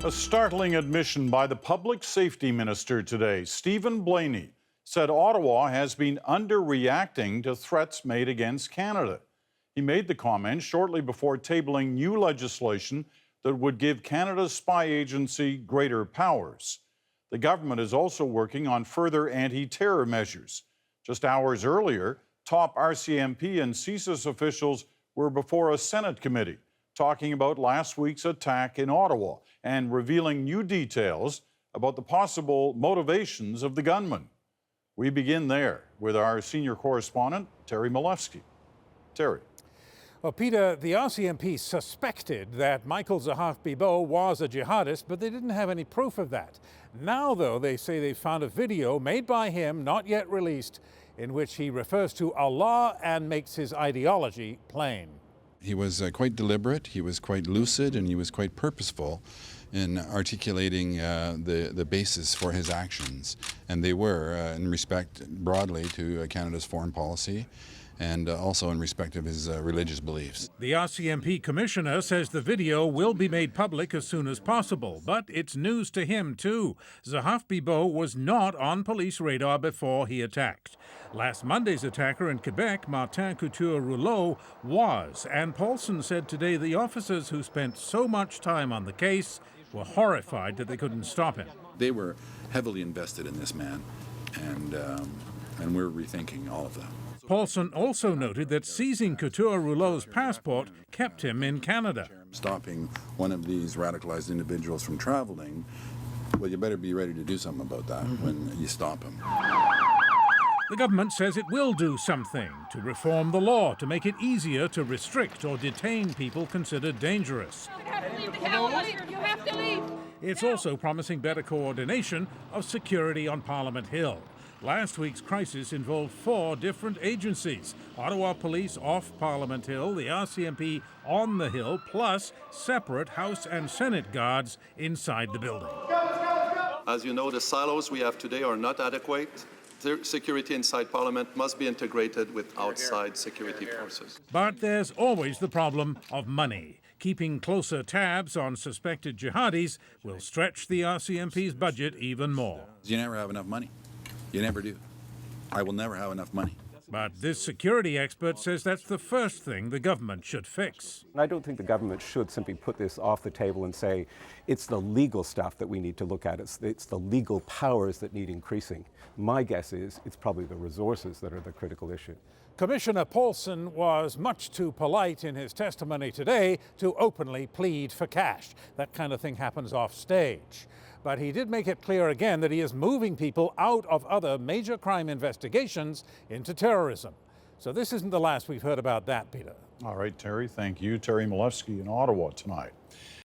A startling admission by the public safety minister today, Stephen Blaney, said Ottawa has been underreacting to threats made against Canada. He made the comment shortly before tabling new legislation that would give Canada's spy agency greater powers. The government is also working on further anti-terror measures. Just hours earlier, top RCMP and CSIS officials were before a Senate committee talking about last week's attack in Ottawa and revealing new details about the possible motivations of the gunman. We begin there with our senior correspondent, Terry Milewski. Terry. Well, Peter, the RCMP suspected that Michael Zahaf-Bibeau was a jihadist, but they didn't have any proof of that. Now, though, they say they found a video made by him, not yet released, in which he refers to Allah and makes his ideology plain. He was quite deliberate, he was quite lucid, and he was quite purposeful in articulating the basis for his actions. And they were in respect broadly to Canada's foreign policy and also in respect of his religious beliefs. The RCMP commissioner says the video will be made public as soon as possible, but it's news to him too. Zahaf-Bibeau was not on police radar before he attacked. Last Monday's attacker in Quebec, Martin Couture-Rouleau, was, and Paulson said today the officers who spent so much time on the case were horrified that they couldn't stop him. They were heavily invested in this man, and we're rethinking all of that. Paulson also noted that seizing Couture-Rouleau's passport kept him in Canada. Stopping one of these radicalized individuals from traveling, well, you better be ready to do something about that when you stop him. The government says it will do something to reform the law to make it easier to restrict or detain people considered dangerous. You have to leave the house. You have to leave. It's also promising better coordination of security on Parliament Hill. Last week's crisis involved 4 different agencies: Ottawa Police off Parliament Hill, the RCMP on the Hill, plus separate House and Senate guards inside the building. As you know, the silos we have today are not adequate. Security inside Parliament must be integrated with outside security forces. But there's always the problem of money. Keeping closer tabs on suspected jihadis will stretch the RCMP's budget even more. You never have enough money. You never do. I will never have enough money. But this security expert says that's the first thing the government should fix. I don't think the government should simply put this off the table and say it's the legal stuff that we need to look at. It's the legal powers that need increasing. My guess is it's probably the resources that are the critical issue. Commissioner Paulson was much too polite in his testimony today to openly plead for cash. That kind of thing happens off stage. But he did make it clear again that he is moving people out of other major crime investigations into terrorism. So this isn't the last we've heard about that, Peter. All right, Terry, thank you. Terry Milewski in Ottawa tonight.